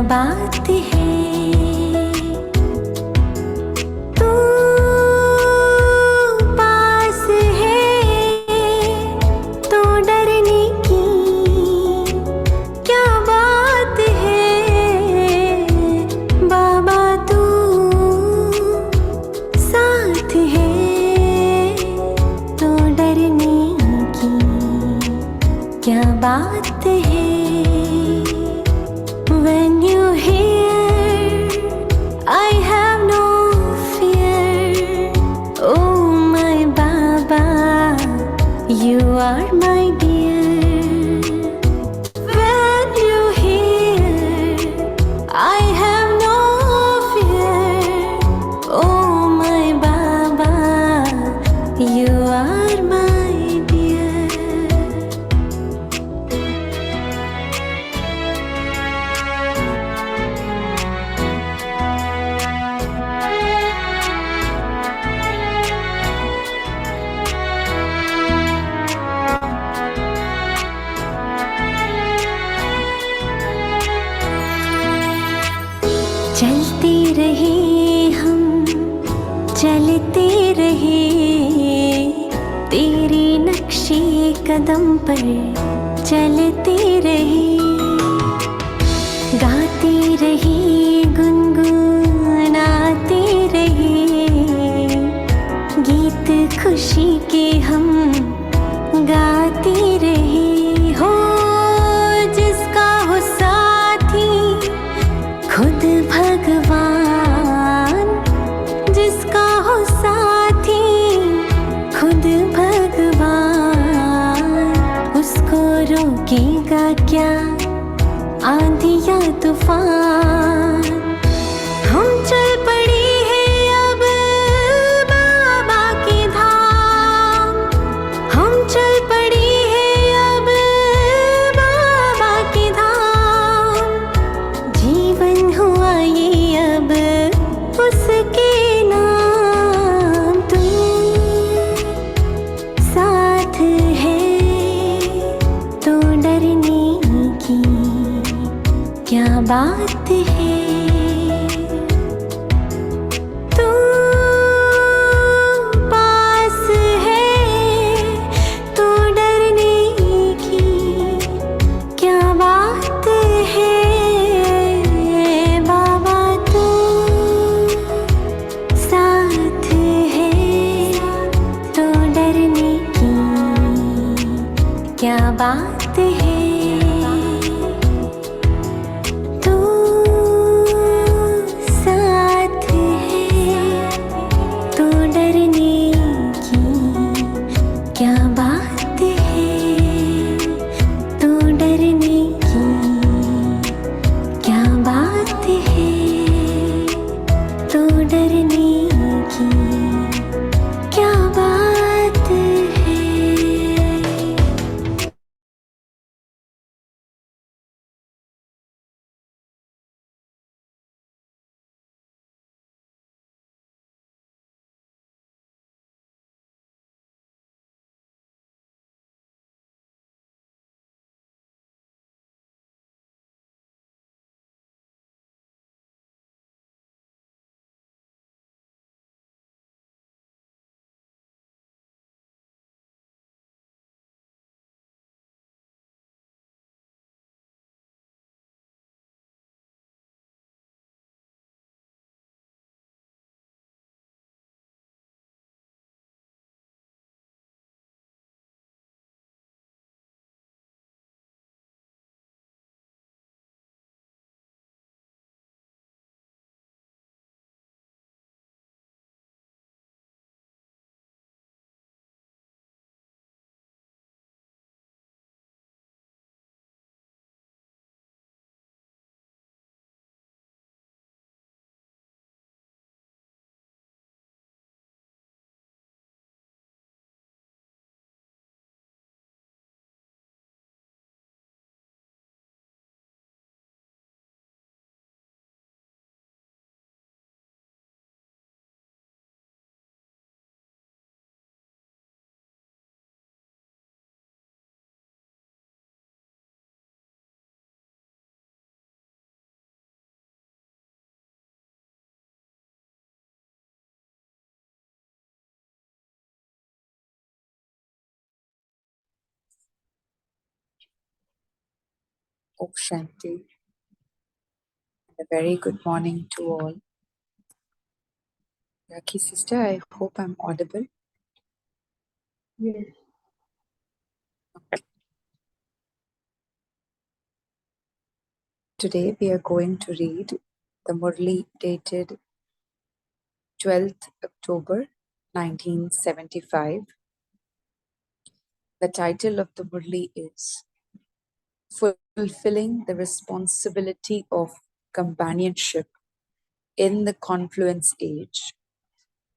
बात है। तू पास है तो डरने की क्या बात है। बाबा तू साथ है तो डरने की क्या बात है। When you hear I have no fear, oh my Baba, you are my dear. When you hear I have no fear, oh my Baba, you are my dear. चलते रहे हम, चलते रहे तेरे नक्शे कदम पर चलते रहे। गाते रहे गुनगुनाते रहे गीत खुशी के हम गाते रहे। हो जिसका हो साथी खुद भगवान, जिसका हो साथी खुद भगवान, उसको रोकेगा क्या आंधी या तूफान। हम चल पड़े हैं अब बाबा के धाम, हम चल पड़े हैं अब बाबा के धाम। जीवन हुआ ये अब उसके नाम। तू साथ है तो डरने की क्या बात है। तू पास है तो डरने की क्या बात है। बाबा तू साथ है तो डरने की क्या बात है। तू साथ है तो डरने की क्या बात है। तो डरने की क्या बात है। तो डरने की क्या बात है। Om Shanti. A very good morning to all. Lucky sister, I hope I'm audible. Yes. Today we are going to read the Murli dated 12th October 1975. The title of the Murli is Fulfilling the Responsibility of Companionship in the Confluence Age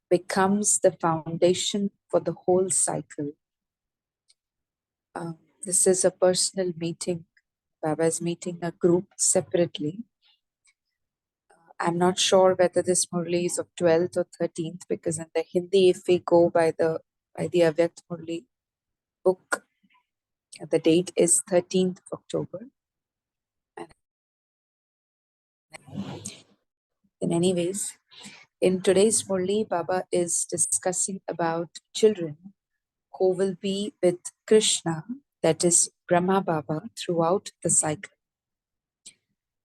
becomes the foundation for the whole cycle. This is a personal meeting. Baba is meeting a group separately. I'm not sure whether this Murli is of 12th or 13th, because in the Hindi, if we go by the Avyakt Murli book, the date is 13th of October. In any ways, in today's Murli, Baba is discussing about children who will be with Krishna, that is Brahma Baba, throughout the cycle.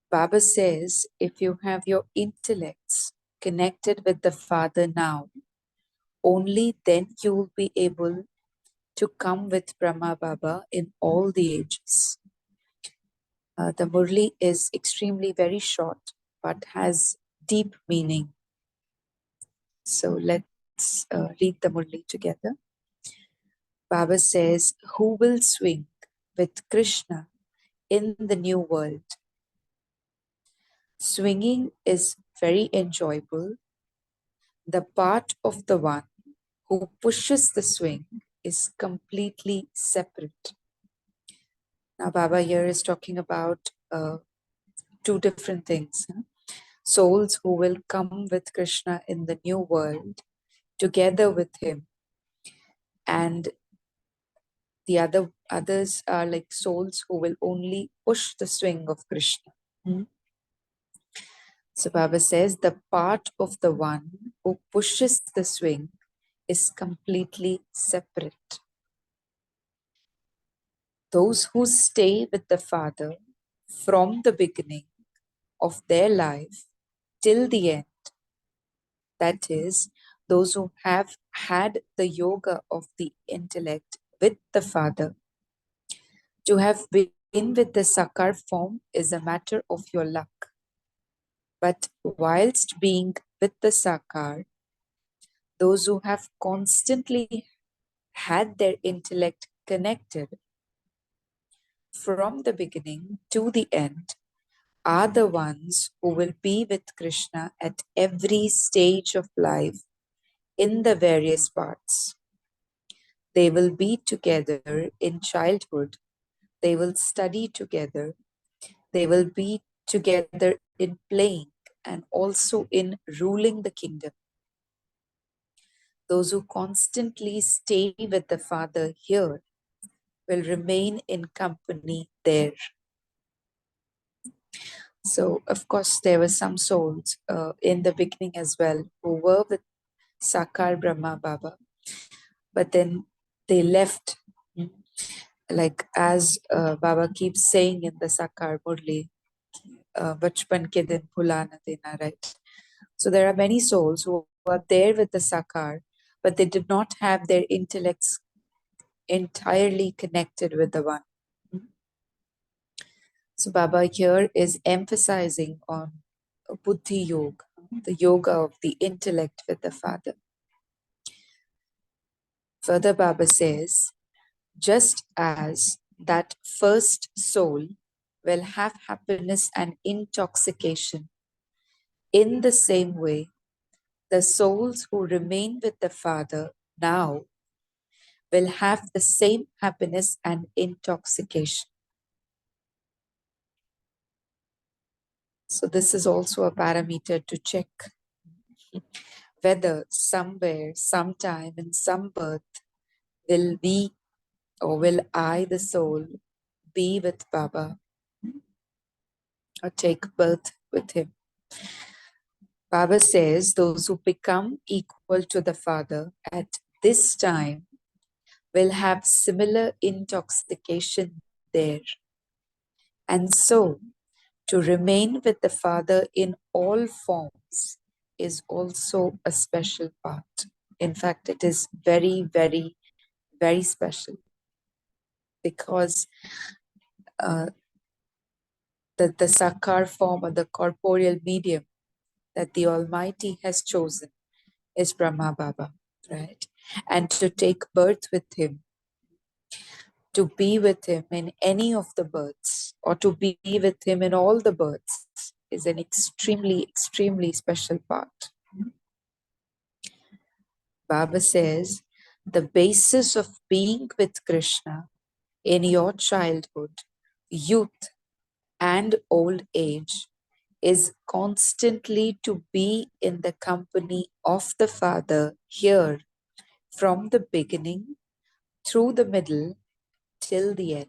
Baba says, if you have your intellects connected with the Father now, only then you will be able to come with Brahma Baba in all the ages. The Murli is extremely very short, but has deep meaning. So let's read the Murli together. Baba says, who will swing with Krishna in the new world? Swinging is very enjoyable. The part of the one who pushes the swing is completely separate. Now, Baba here is talking about two different things. Souls who will come with Krishna in the new world together with him, and the others are like souls who will only push the swing of Krishna. So Baba says the part of the one who pushes the swing is completely separate. Those who stay with the Father from the beginning of their life till the end, that is, those who have had the yoga of the intellect with the Father, to have been with the Sakar form is a matter of your luck. But whilst being with the Sakar, those who have constantly had their intellect connected from the beginning to the end are the ones who will be with Krishna at every stage of life in the various parts. They will be together in childhood. They will study together. They will be together in playing and also in ruling the kingdom. Those who constantly stay with the Father here will remain in company there. So, of course, there were some souls in the beginning as well who were with Sakar Brahma Baba, but then they left. Like as Baba keeps saying in the Sakar Murli, Bachpan ke din bhula na dena, right? So there are many souls who are there with the Sakar, but they did not have their intellects entirely connected with the One. So Baba here is emphasizing on Buddhi Yoga, the yoga of the intellect with the Father. Further, Baba says, just as that first soul will have happiness and intoxication, in the same way, the souls who remain with the Father now will have the same happiness and intoxication. So this is also a parameter to check whether somewhere, sometime, in some birth, will we or will I, the soul, be with Baba or take birth with him. Baba says those who become equal to the Father at this time will have similar intoxication there. And so, to remain with the Father in all forms is also a special part. In fact, it is very, very, very special because the Sakar form or the corporeal medium that the Almighty has chosen is Brahma Baba, right? And to take birth with Him, to be with Him in any of the births, or to be with Him in all the births, is an extremely, extremely special part. Baba says, the basis of being with Krishna in your childhood, youth, and old age is constantly to be in the company of the Father here from the beginning through the middle till the end.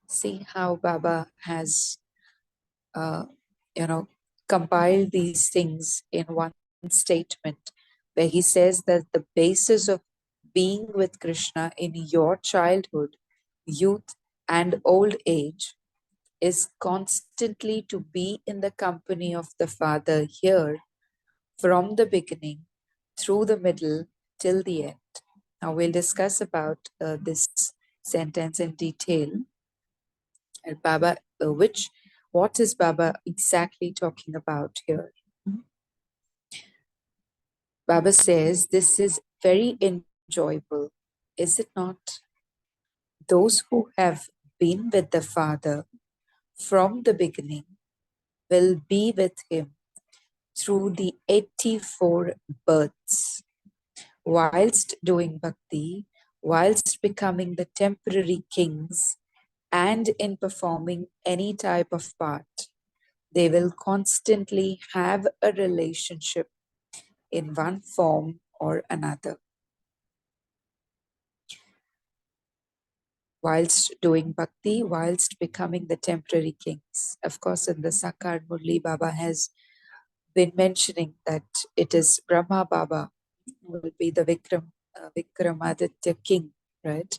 See how Baba has, uh, compiled these things in one statement where he says that the basis of being with Krishna in your childhood, youth, and old age is constantly to be in the company of the Father here from the beginning through the middle till the end. Now we'll discuss about this sentence in detail. And Baba, what is Baba exactly talking about here? Baba says this is very enjoyable, is it not? Those who have been with the Father from the beginning will be with Him through the 84 births, whilst doing bhakti, whilst becoming the temporary kings, and in performing any type of part. They will constantly have a relationship in one form or another. Whilst doing bhakti, whilst becoming the temporary kings. Of course, in the Sakar Murli, Baba has been mentioning that it is Brahma Baba who will be the Vikramaditya king, right?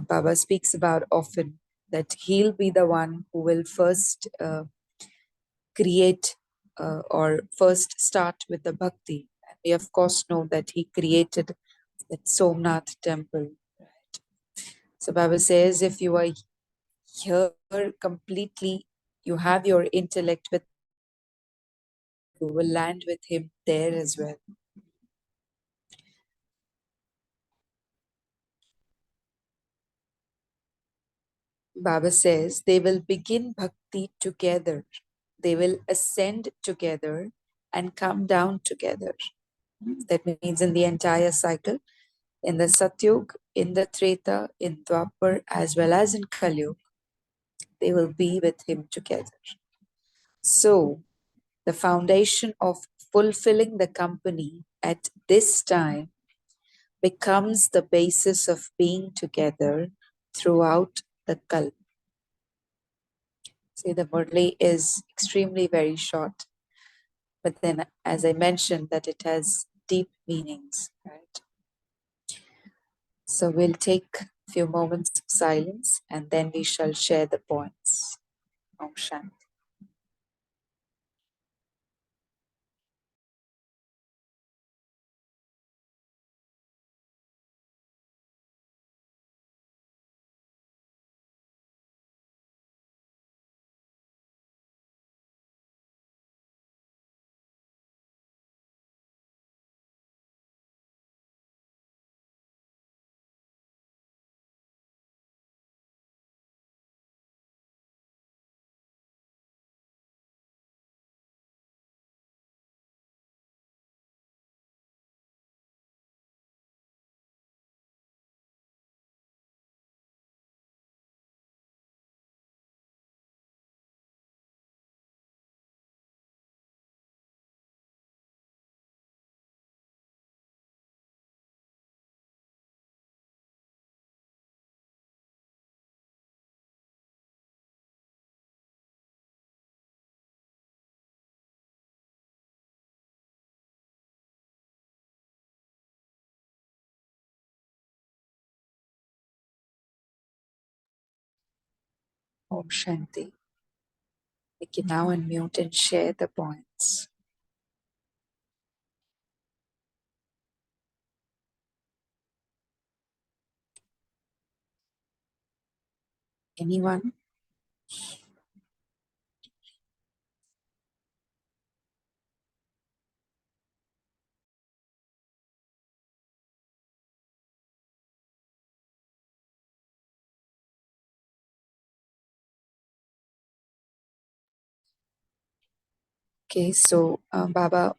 Baba speaks about often that he'll be the one who will first create or first start with the bhakti. And we of course know that he created that Somnath temple. Right? So Baba says if you are here completely, you have your intellect with, you will land with him there as well. Baba says they will begin bhakti together. They will ascend together and come down together. That means in the entire cycle, in the Satyug, in the Treta, in Dwapar, as well as in Kalyug, they will be with him together. So, the foundation of fulfilling the company at this time becomes the basis of being together throughout the Kalp. See, the Murli is extremely very short, but then, as I mentioned, that it has deep meanings, right? So we'll take a few moments of silence and then we shall share the points. Om Shanti. Om Shanti. We can now unmute and share the points. Anyone? Okay, so Baba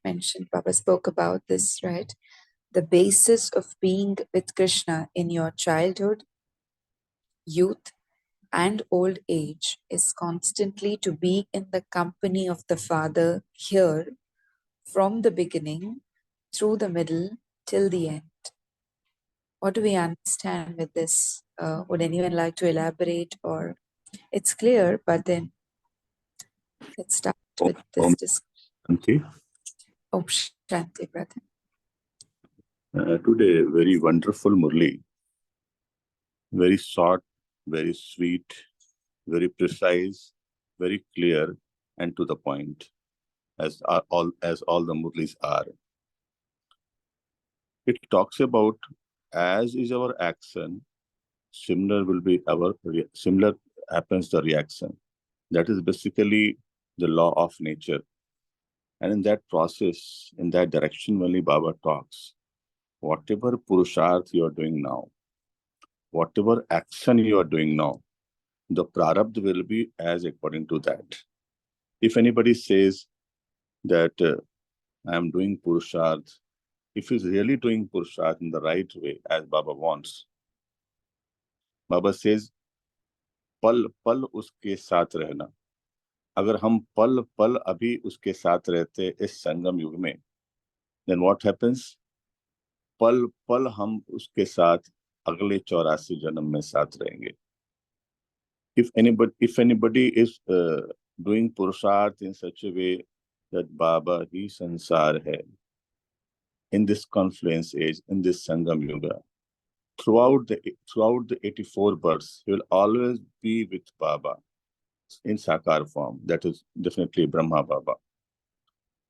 spoke about this, right? The basis of being with Krishna in your childhood, youth, and old age is constantly to be in the company of the Father here from the beginning, through the middle, till the end. What do we understand with this? Would anyone like to elaborate? Or it's clear, but then let's start with this discussion. Shanti. Om Shanti, brother. Today, very wonderful Murli. Very short, very sweet, very precise, very clear, and to the point, as all the Murlis are. It talks about as is our action, similar happens the reaction. That is basically the law of nature. And in that process, in that direction, only Baba talks. Whatever purusharth you are doing now, whatever action you are doing now, the prarabdha will be as according to that. If anybody says that I am doing purusharth, if he's really doing purusharth in the right way, as Baba wants, Baba says, पल पल उसके साथ रहना. अगर हम पल पल अभी उसके साथ रहते इस संगम युग में, then what happens? पल पल हम उसके साथ अगले 84 जन्म में साथ रहेंगे. If anybody is doing purusharth in such a way that Baba ही संसार है, in this confluence age, in this Sangam Yuga, throughout the 84 births, he will always be with Baba in Sakar form. That is definitely Brahma Baba.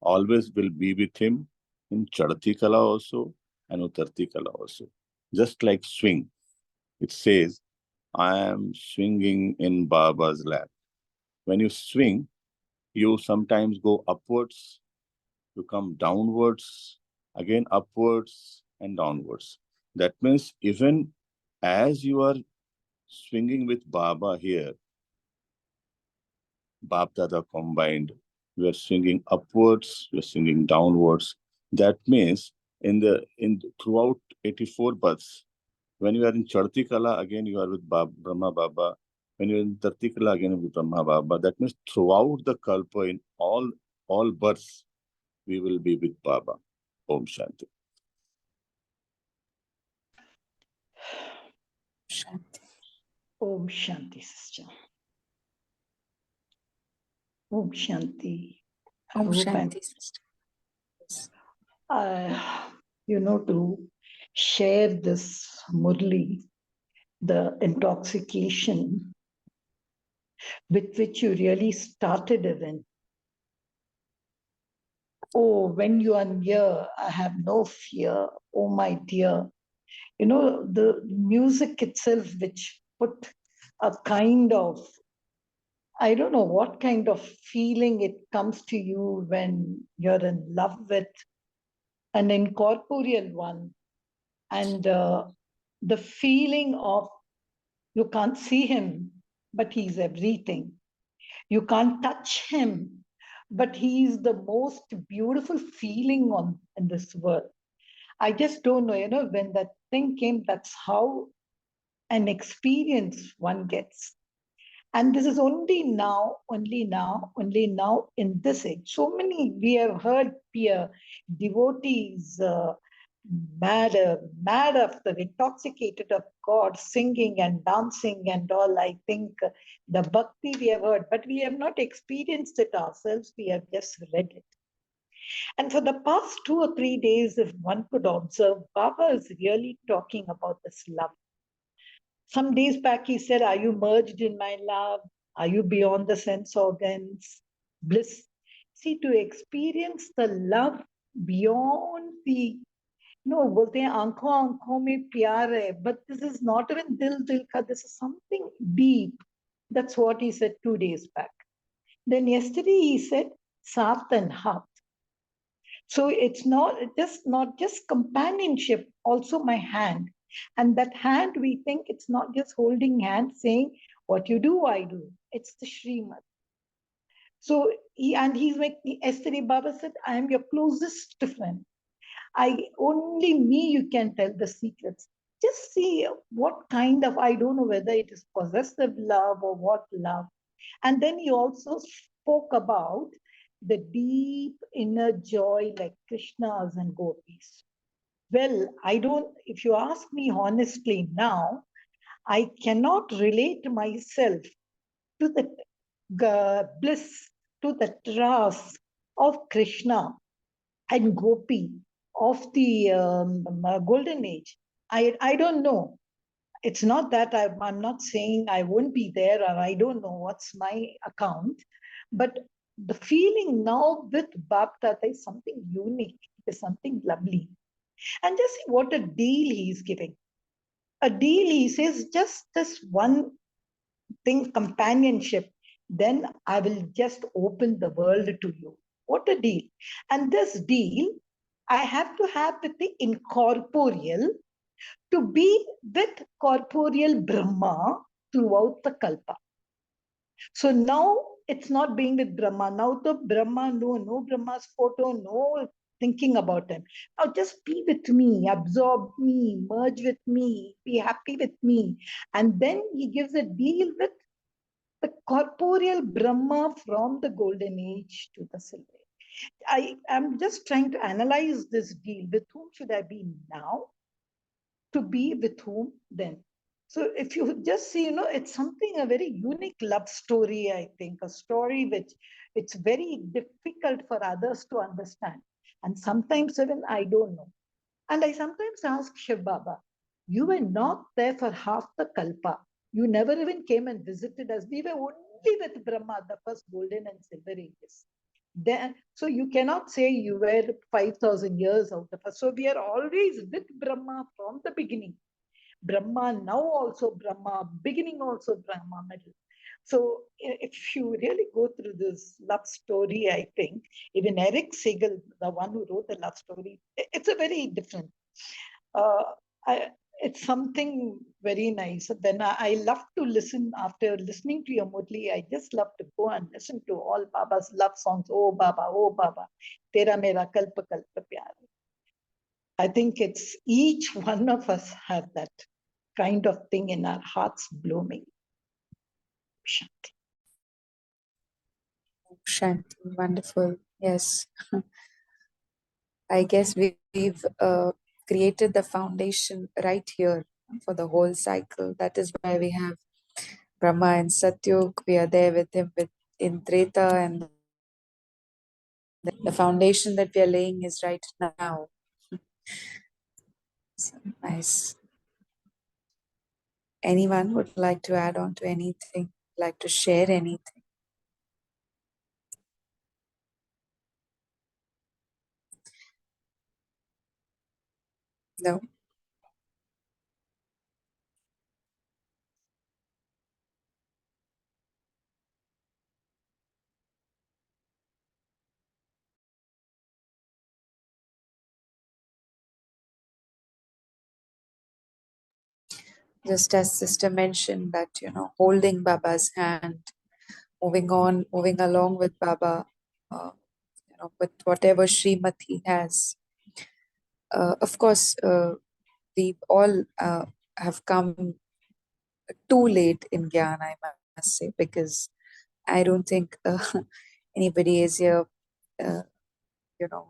Always will be with him in Chadati Kala also and Utarti Kala also. Just like swing. It says, I am swinging in Baba's lap. When you swing, you sometimes go upwards, you come downwards, again upwards and downwards. That means even as you are swinging with Baba here, Bab Dada combined, you are swinging upwards, you are swinging downwards. That means throughout 84 births, when you are in Chadati Kala, again you are with Brahma Baba. When you are in Tarti Kala, again with Brahma Baba. That means throughout the Kalpa, in all births, we will be with Baba. Om Shanti. Shanti. Om Shanti, sister. Om Shanti. Om Hope Shanti, sister. to share this Murli, the intoxication with which you really started even. Oh, when you are near, I have no fear. Oh, my dear. The music itself, which put a kind of, I don't know what kind of feeling it comes to you when you're in love with an incorporeal one. And the feeling of you can't see him, but he's everything. You can't touch him, but he's the most beautiful feeling in this world. I just don't know, when that thing came, that's how an experience one gets. And this is only now in this age. So many, we have heard devotees mad of the intoxicated of God, singing and dancing and all. I think the bhakti we have heard, but we have not experienced it ourselves. We have just read it. And for the past 2 or 3 days, if one could observe, Baba is really talking about this love. Some days back, he said, are you merged in my love? Are you beyond the sense organs? Bliss. See, to experience the love beyond the, no, बोलते हैं आंखों आंखों में प्यार है, but this is not even dil dil ka, this is something deep. That's what he said 2 days back. Then yesterday he said saath and heart. So it's not just companionship, also my hand. And that hand, we think it's not just holding hands saying, what you do, I do. It's the Srimad. So he's like, yesterday Baba said, I am your closest friend. Only me you can tell the secrets. Just see what kind of, I don't know whether it is possessive love or what love. And then he also spoke about the deep inner joy like Krishna's and gopis. Well, if you ask me honestly now, I cannot relate myself to the bliss, to the trust of Krishna and Gopi of the golden age. I don't know. It's not that I'm not saying I won't be there or I don't know what's my account, but the feeling now with Baptata is something unique, is something lovely. And just see what a deal he's giving. A deal, he says, just this one thing, companionship, then I will just open the world to you. What a deal. And this deal, I have to have with the incorporeal to be with corporeal Brahma throughout the Kalpa. So now it's not being with Brahma. Now the Brahma, no Brahma's photo, no thinking about him. Now just be with me, absorb me, merge with me, be happy with me. And then he gives a deal with the corporeal Brahma from the golden age to the silver age. I am just trying to analyze this deal. With whom should I be now? To be with whom then? So if you just see, it's something, a very unique love story, I think, a story which it's very difficult for others to understand. And sometimes even I don't know. And I sometimes ask Shiv Baba, you were not there for half the Kalpa. You never even came and visited us. We were only with Brahma, the first golden and silver ages. Then, so you cannot say you were 5,000 years out of us. So we are always with Brahma from the beginning. Brahma, now also Brahma, beginning also Brahma, middle. So if you really go through this love story, I think, even Eric Siegel, the one who wrote the love story, it's a very different. It's something very nice. Then I love to listen, after listening to your Murli, I just love to go and listen to all Baba's love songs. Oh Baba, Tera Mera Kalpa Kalpa Pyar. I think it's each one of us have that kind of thing in our hearts blooming. Shanti. Shanti, wonderful. Yes. I guess we've created the foundation right here for the whole cycle. That is why we have Brahma and Satyug. We are there with him in Treta, and the foundation that we are laying is right now. So, nice. Anyone would like to add on to anything, like to share anything? No? Just as Sister mentioned that, holding Baba's hand, moving along with Baba, with whatever Srimad he has. Of course, we all have come too late in Gyan, I must say, because I don't think anybody is here,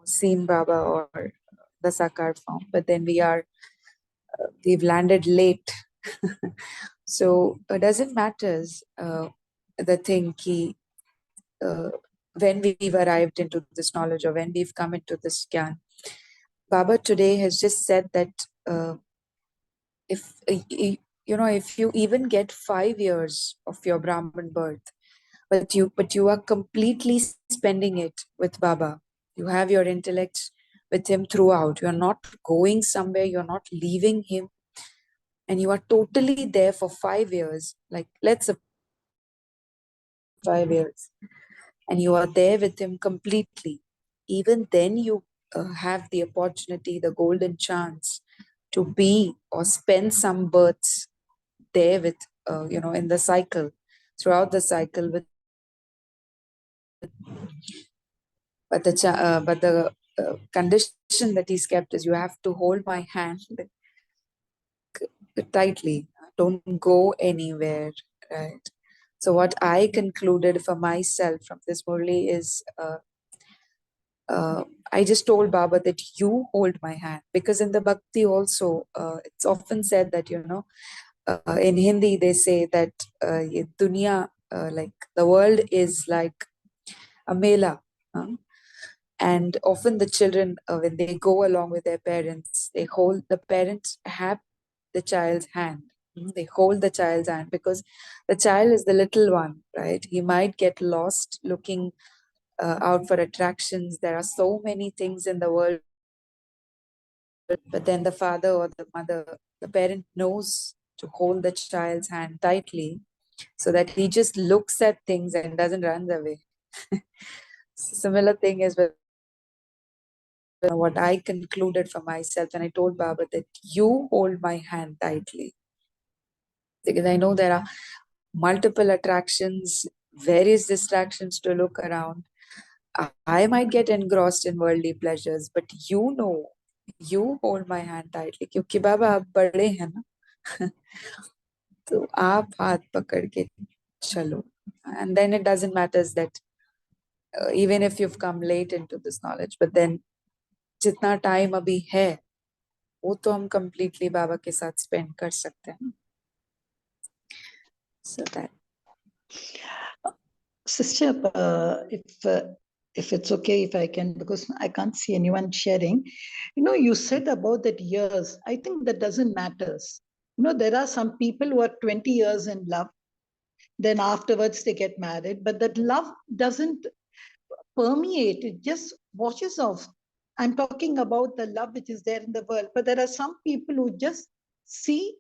seen Baba or the Sakar form, but then we've landed late. So it doesn't matter the thing when we've arrived into this knowledge or when we've come into this Gyan. Baba today has just said that if if you even get 5 years of your Brahman birth, but you are completely spending it with Baba. You have your intellect with him throughout. You are not going somewhere, you're not leaving him, and you are totally there for 5 years. Like, let's say 5 years, and you are there with him completely. Even then, you have the opportunity, the golden chance to be or spend some births there with, in the cycle, throughout the cycle with. But the condition that he's kept is you have to hold my hand tightly. Don't go anywhere, right? So what I concluded for myself from this Murli is, I just told Baba that you hold my hand, because in the Bhakti also, it's often said that, in Hindi they say that ye dunya, like the world is like a mela. And often the children, when they go along with their parents, the parents have the child's hand. They hold the child's hand because the child is the little one, right? He might get lost looking out for attractions. There are so many things in the world, but then the father or the mother, the parent knows to hold the child's hand tightly so that he just looks at things and doesn't run away. Similar thing is with what I concluded for myself, and I told Baba that you hold my hand tightly, because I know there are multiple attractions, various distractions to look around. I might get engrossed in worldly pleasures, but you hold my hand tightly, क्योंकि बाबा आप बड़े हैं ना, तो आप हाथ पकड़ के चलो. And then it doesn't matter that even if you've come late into this knowledge, but then जितना time अभी है, वो तो हम completely बाबा के साथ spend कर सकते हैं. So that. Sister, if it's okay, if I can, because I can't see anyone sharing. You said about that years. I think that doesn't matter. There are some people who are 20 years in love, then afterwards they get married, but that love doesn't permeate, it just washes off. I'm talking about the love which is there in the world, but there are some people who just see,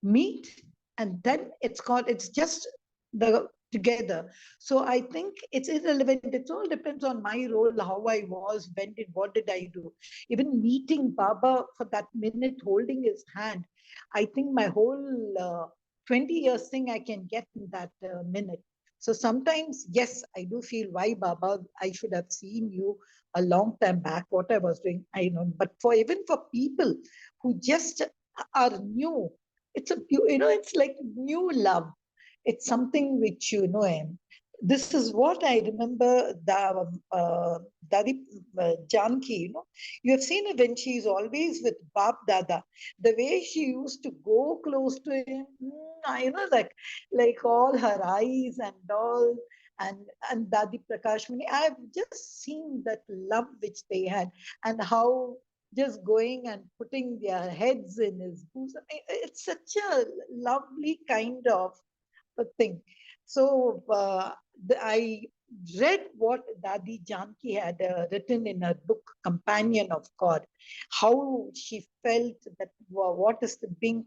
meet, and then it's just the together. So I think it's irrelevant. It all depends on my role, how I was, what did I do. Even meeting Baba for that minute, holding his hand, I think my whole 20 years thing I can get in that minute. So sometimes, yes, I do feel, why Baba, I should have seen you a long time back, what I was doing, I know. But even for people who just are new, it's like new love. It's something which, this is what I remember, Dadi Janki, you have seen her when she is always with Bap Dada, the way she used to go close to him, like all her eyes and all, and Dadi Prakash Muni, I've just seen that love which they had, and how just going and putting their heads in his bosom. It's such a lovely kind of a thing. So I read what Dadi Janki had written in her book, Companion of God, how she felt that what is the being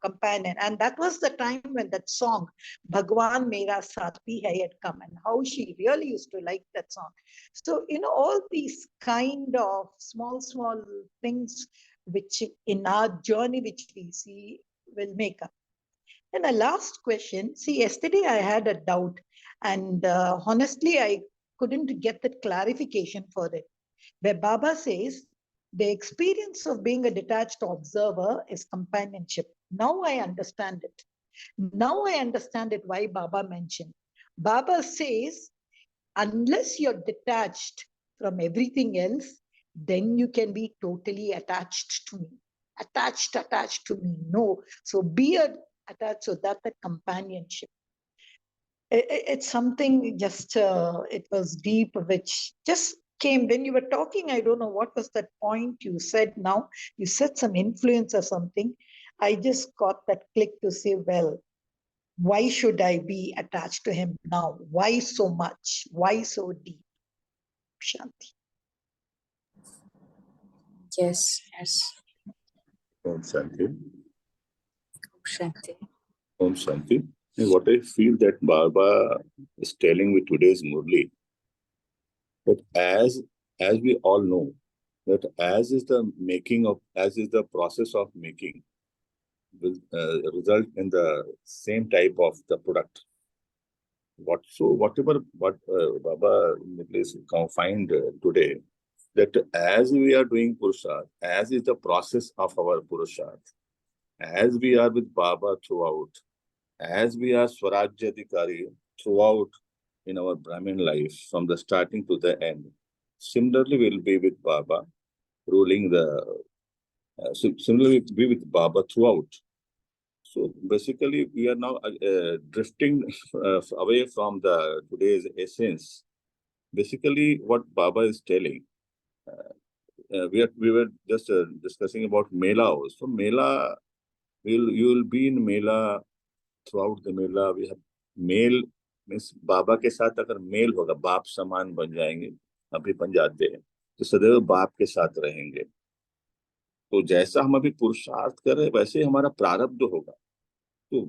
companion. And that was the time when that song, Bhagwan Mera Saathi Hai, had come, and how she really used to like that song. So, all these kind of small things which in our journey, which we see, will make up. And a last question. See, yesterday I had a doubt, and honestly, I couldn't get that clarification for it. Where Baba says, the experience of being a detached observer is companionship. Now I understand it. Now I understand it why Baba mentioned. Baba says, unless you're detached from everything else, then you can be totally attached to me. Attached to me. No. So be attached. So that's a companionship. It's something just, it was deep, which just came when you were talking. I don't know what was that point you said now. You said some influence or something. I just got that click to say, well, why should I be attached to him now? Why so much? Why so deep? Shanti. Yes, yes. Om Shanti. Shanti. Om Shanti. And what I feel that Baba is telling with today's Murli, that as we all know, that as is the process of making will result in the same type of the product. Whatever Baba is confined today, that as we are doing Purusharth, as is the process of our Purusharth, as we are with Baba throughout, as we are Swarajyadikari throughout in our Brahmin life, from the starting to the end, similarly we'll be with Baba, ruling similarly be with Baba throughout. So basically, we are now drifting away from the today's essence. Basically, what Baba is telling, we were just discussing about Mela also. Mela, you will be in Mela throughout the Mela. We have मेल means बाबा के साथ अगर mail होगा, बाप समान बन जाएंगे, अभी बन जाते हैं, तो सदैव बाप के साथ रहेंगे. तो जैसा हम अभी पुरुषार्थ कर रहे हैं वैसे ही हमारा प्रारब्ध होगा. तो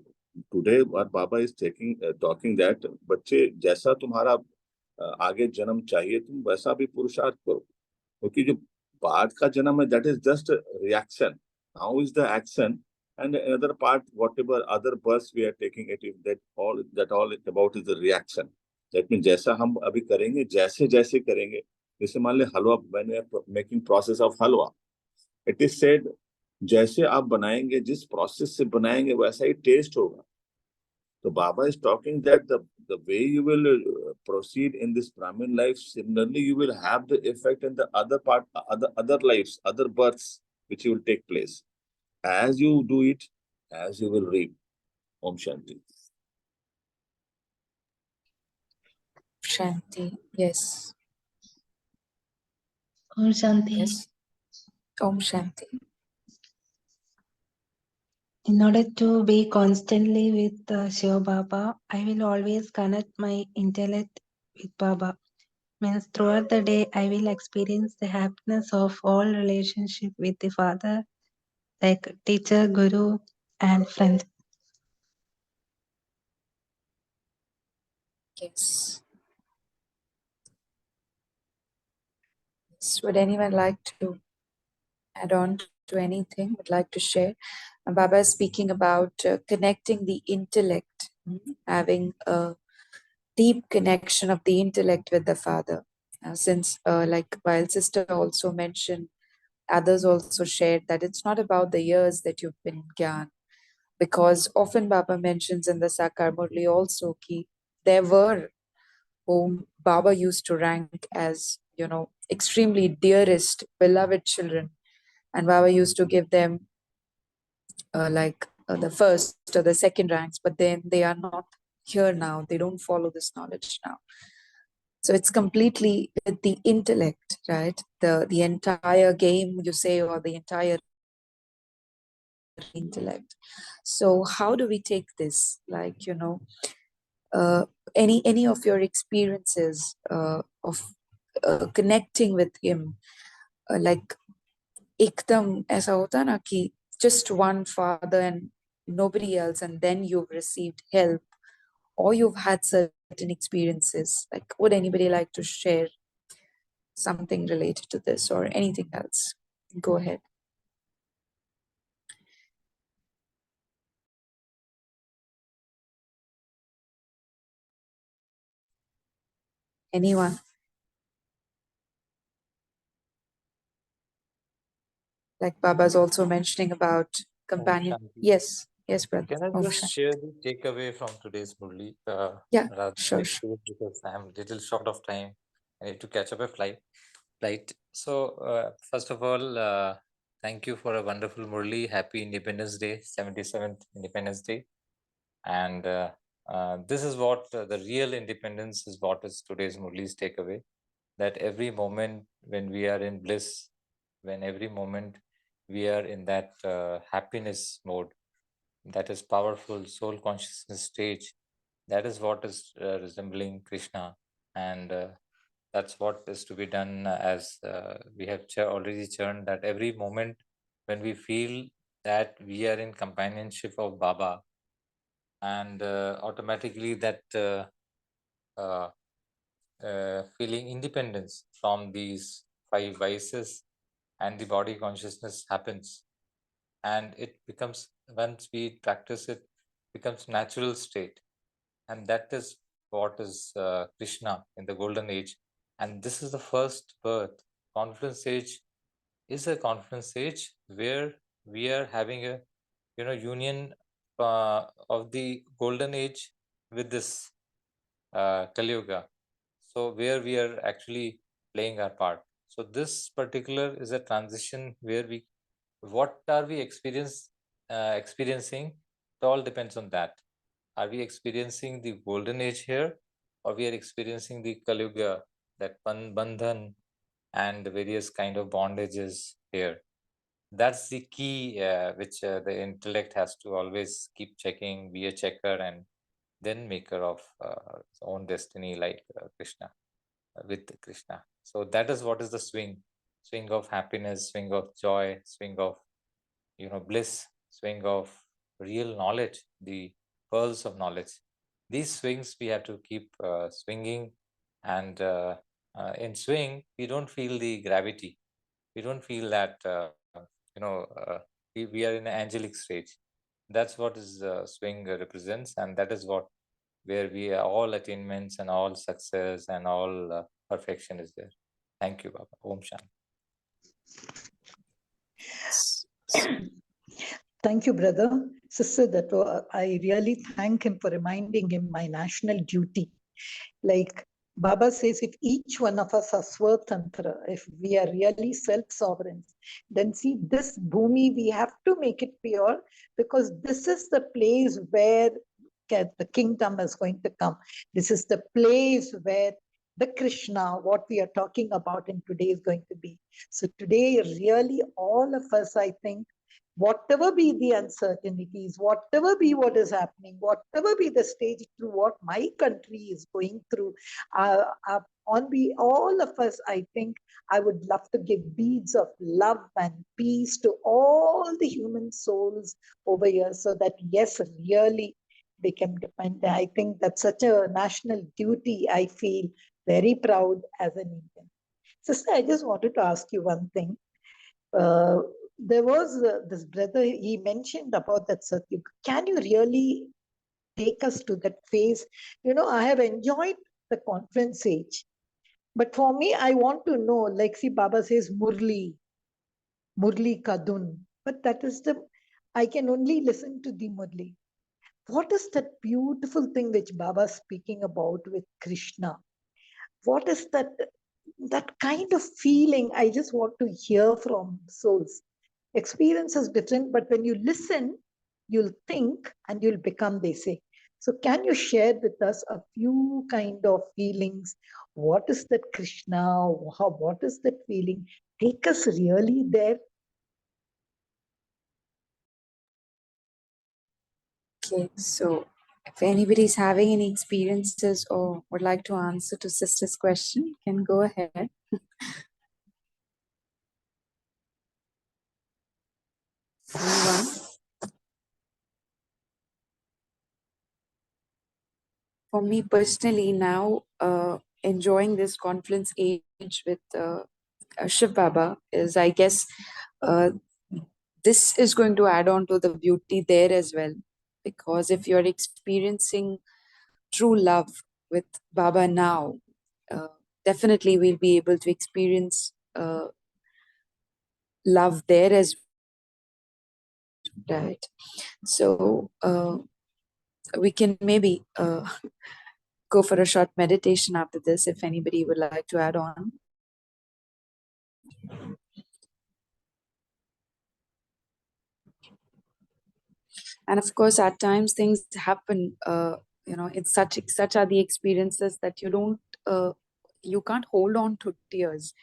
today what Baba is talking that बच्चे, जैसा तुम्हारा आगे जन्म चाहिए तुम वैसा भी पुरुषार्थ करो, क्योंकि जो बाद का जन्म है that is just reaction. Now is the action, and another part whatever other births we are taking, it is that all about is the reaction. That means जैसा हम अभी करेंगे, जैसे जैसे करेंगे, जैसे मान ले हलवा, when we are making process of halwa, it is said जैसे आप बनाएंगे, जिस प्रोसेस से बनाएंगे वैसा ही टेस्ट होगा. So Baba is talking that the way you will proceed in this Brahmin life, similarly you will have the effect in the other lives, other births which will take place. As you do it, as you will reap. Om Shanti. Shanti. Yes. Om Shanti. Yes. Om Shanti. In order to be constantly with Shiva Baba, I will always connect my intellect with Baba. Means throughout the day, I will experience the happiness of all relationship with the Father, like teacher, guru, and friend. Yes. Yes. Would anyone like to add on to anything? Would like to share? Baba is speaking about connecting the intellect, having a deep connection of the intellect with the Father. Since, like while Sister also mentioned, others also shared that it's not about the years that you've been in Gyan, because often Baba mentions in the Sakar Murli also ki there were whom Baba used to rank as, extremely dearest, beloved children, and Baba used to give them the first or the second ranks, but then they are not here now. They don't follow this knowledge now. So it's completely with the intellect, right? The entire game, you say, or the entire intellect. So how do we take this? Any of your experiences of connecting with him, like एकदम ऐसा होता ना कि just one father and nobody else, and then you've received help, or you've had certain experiences. Like, would anybody like to share something related to this or anything else? Go ahead. Anyone? Like Baba's also mentioning about companion. Shanti. Yes, yes, brother. Can I Om just Shanti. share the takeaway from today's Murli? Yeah, Rather sure, than sure. because I'm a little short of time. I need to catch up a flight. So, first of all, thank you for a wonderful Murli. Happy Independence Day, 77th Independence Day. And this is what the real independence is, what is today's Murli's takeaway. That every moment when we are in bliss, when every moment we are in that happiness mode, that is powerful soul consciousness stage. That is what is resembling Krishna, and that's what is to be done, as we have already churned, that every moment when we feel that we are in companionship of Baba, and automatically that uh, feeling independence from these five vices and the body consciousness happens, and it becomes, once we practice it, becomes natural state. And that is what is Krishna in the golden age. And this is the first birth. Confluence age is a confluence age where we are having a union of the golden age with this Kali Yuga. So where we are actually playing our part. So this particular is a transition where what are we experiencing? It all depends on that. Are we experiencing the golden age here, or we are experiencing the Kali Yuga, that bandhan and the various kind of bondages here? That's the key, which the intellect has to always keep checking, be a checker, and then maker of its own destiny, like Krishna, with Krishna. So that is what is the swing of happiness, swing of joy, swing of bliss, swing of real knowledge, the pearls of knowledge. These swings we have to keep swinging, and in swing we don't feel the gravity. We don't feel that we are in an angelic stage. That's what is swing represents, and that is what, where we are all attainments and all success and all perfection is there. Thank you, Baba. Om Shanti. Thank you, brother. Sister, I really thank him for reminding him my national duty. Like Baba says, if each one of us are swatantra, if we are really self-sovereign, then see, this bhumi, we have to make it pure, because this is the place where the kingdom is going to come. This is the place where the Krishna, what we are talking about in today, is going to be. So today, really, all of us, I think, whatever be the uncertainties, whatever be what is happening, whatever be the stage through what my country is going through, all of us, I think, I would love to give beads of love and peace to all the human souls over here, so that, yes, really become dependent. I think that's such a national duty. I feel very proud as an Indian. Sister, I just wanted to ask you one thing. There was this brother, he mentioned about that Satyug. Can you really take us to that phase? I have enjoyed the conference age, but for me, I want to know, like, see, Baba says Murli Kadun, but that is I can only listen to the Murli. What is that beautiful thing which Baba is speaking about with Krishna? What is that kind of feeling? I just want to hear from souls. Experience is different, but when you listen, you'll think and you'll become, they say. So can you share with us a few kind of feelings? What is that Krishna? What is that feeling? Take us really there. Okay, so if anybody's having any experiences or would like to answer to sister's question, can go ahead. Anyone? For me personally, now enjoying this confluence age with Shiv Baba is, I guess, this is going to add on to the beauty there as well. Because if you're experiencing true love with Baba now, definitely we'll be able to experience love there as well. Right. So we can maybe go for a short meditation after this, if anybody would like to add on. And of course, at times things happen. It's such are the experiences that you can't hold on to tears.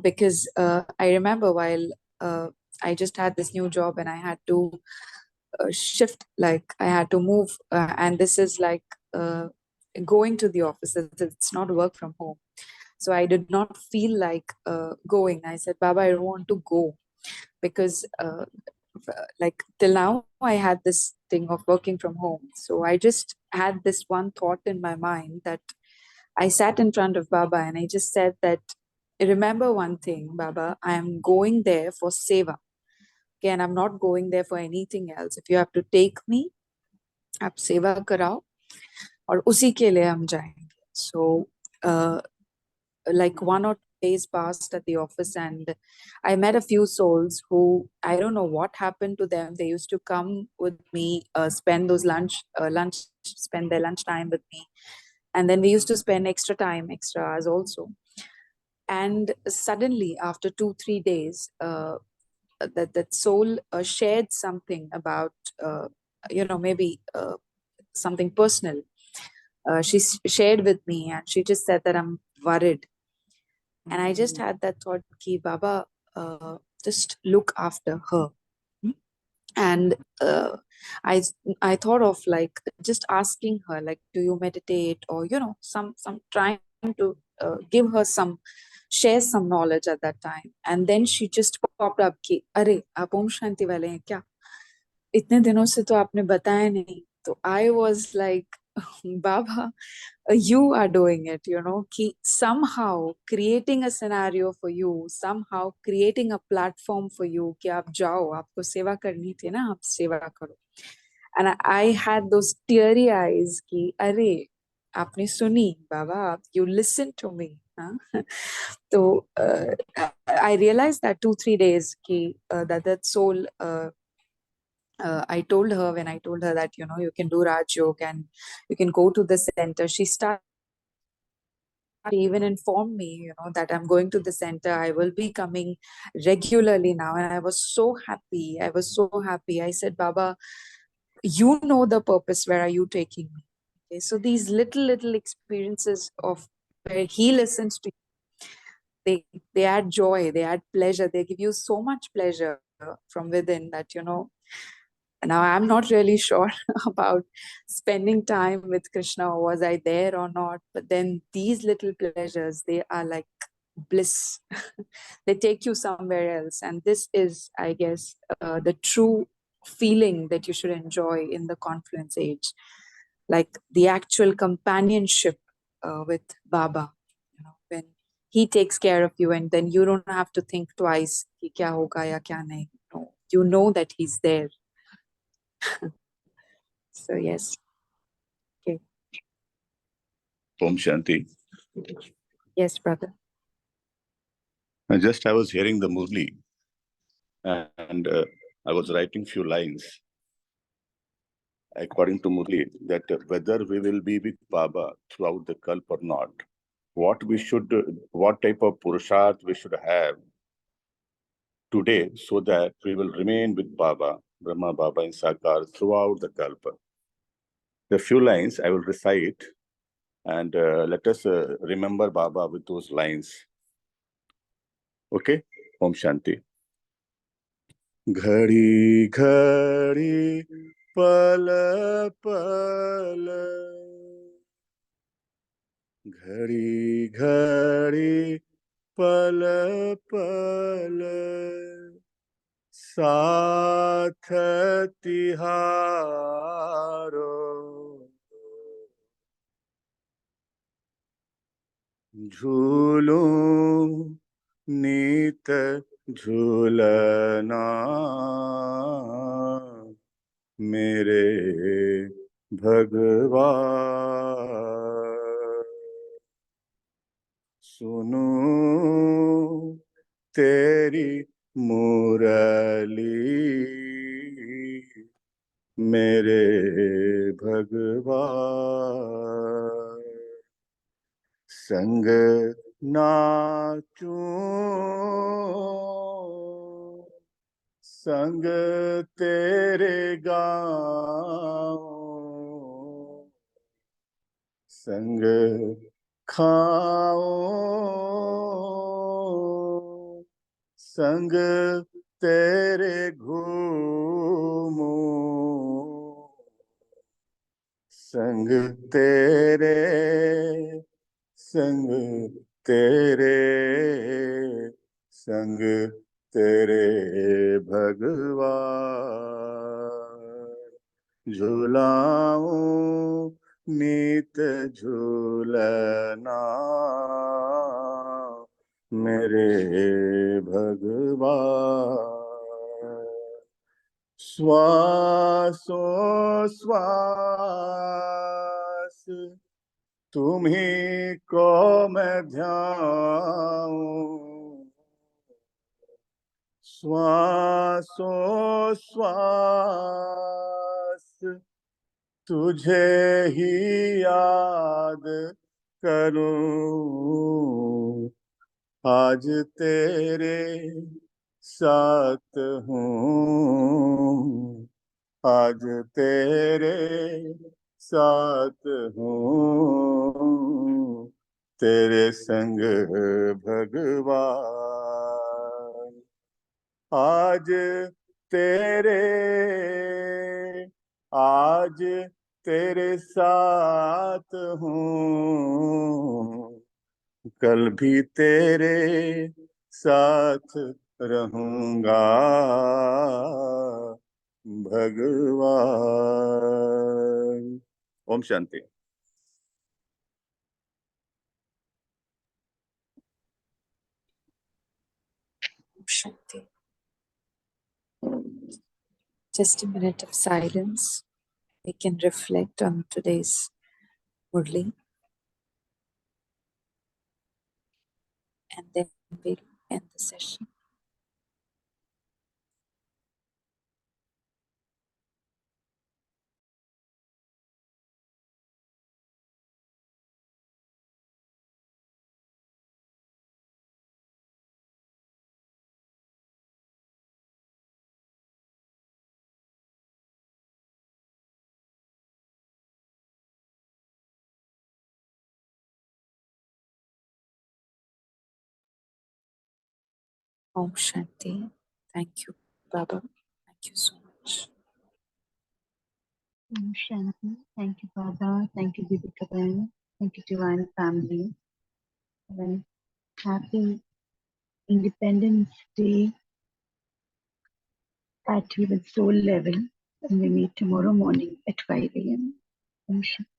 Because I remember while I just had this new job and I had to shift, like I had to move, and this is like going to the office. It's not work from home. So I did not feel like going. I said, Baba, I don't want to go because like till now I had this thing of working from home. So I just had this one thought in my mind that I sat in front of Baba and I just said that, remember one thing, Baba, I am going there for seva. Okay, and I'm not going there for anything else. If you have to take me, आप सेवा कराओ और उसी के लिए हम जाएंगे. So like 1 or 2 days passed at the office and I met a few souls who, I don't know what happened to them. They used to come with me, spend their lunch time with me, and then we used to spend extra hours also. And suddenly after 2-3 days, that soul shared something about maybe something personal. She shared with me and she just said that I'm worried. And I just had that thought, ki Baba, just look after her. And I thought of like just asking her, like, do you meditate, or some trying to give her share some knowledge at that time. And then she just popped up, ki अरे आप ओम शांति वाले हैं क्या, इतने दिनों से तो आपने बताया नहीं. So I was like, Baba, you are doing it, somehow creating a scenario for you, somehow creating a platform for you, कि आप जाओ, आपको सेवा करनी थी ना, आप सेवा करो. And I had those teary eyes कि अरे आपने सुनी बाबा, you listen to me. So I realized that 2-3 days कि that soul. I told her, when I told her that, you can do Rajyoga and you can go to the center, she started even informed me, that I'm going to the center. I will be coming regularly now. And I was so happy. I said, Baba, you know the purpose. Where are you taking me? Okay, so these little experiences of where he listens to you, they add joy, they add pleasure, they give you so much pleasure from within that, now I'm not really sure about spending time with Krishna, or was I there or not, but then these little pleasures, they are like bliss. They take you somewhere else. And this is, I guess, the true feeling that you should enjoy in the confluence age, like the actual companionship with Baba, when he takes care of you, and then you don't have to think twice कि क्या होगा या क्या नहीं. No, you know that he's there. So yes. Okay. Om Shanti. Yes, brother. I was hearing the Murli, and I was writing few lines according to Murli, that whether we will be with Baba throughout the Kalp or not, what type of Purusharth we should have today so that we will remain with Baba, Brahma Baba in Sakar throughout the Kalpa. The few lines I will recite, and let us remember Baba with those lines. Okay? Om Shanti. Ghadi ghadi pal pal, ghadi ghadi pal pal, साथ तिहारो झूलूं नीत झूलना मेरे भगवान. सुनूं तेरी मुरली मेरे भगवान. संग नाचूं संग तेरे गाऊं, संग खाऊं संग तेरे घूमूं, संग तेरे, संग तेरे, संग तेरे भगवान। झूलाऊं नीत झूलना मेरे भगवान। श्वासों श्वास तुम्ही को मैं ध्याऊं, श्वासों श्वास तुझे ही याद करूं। आज तेरे साथ हूँ, आज तेरे साथ हूँ, तेरे संग भगवान। आज तेरे, आज तेरे साथ हूँ, कल भी तेरे साथ रहूंगा भगवान। Om Shanti. Shanti. Just a minute of silence. We can reflect on today's Murli, and then we'll end the session. Om Shanti. Thank you, Baba. Thank you so much. Om Shanti. Thank you, Baba. Thank you, Deepika Ben. Thank you, Divine Family. And happy Independence Day at even soul level. And we meet tomorrow morning at 5 a.m. Om Shanti.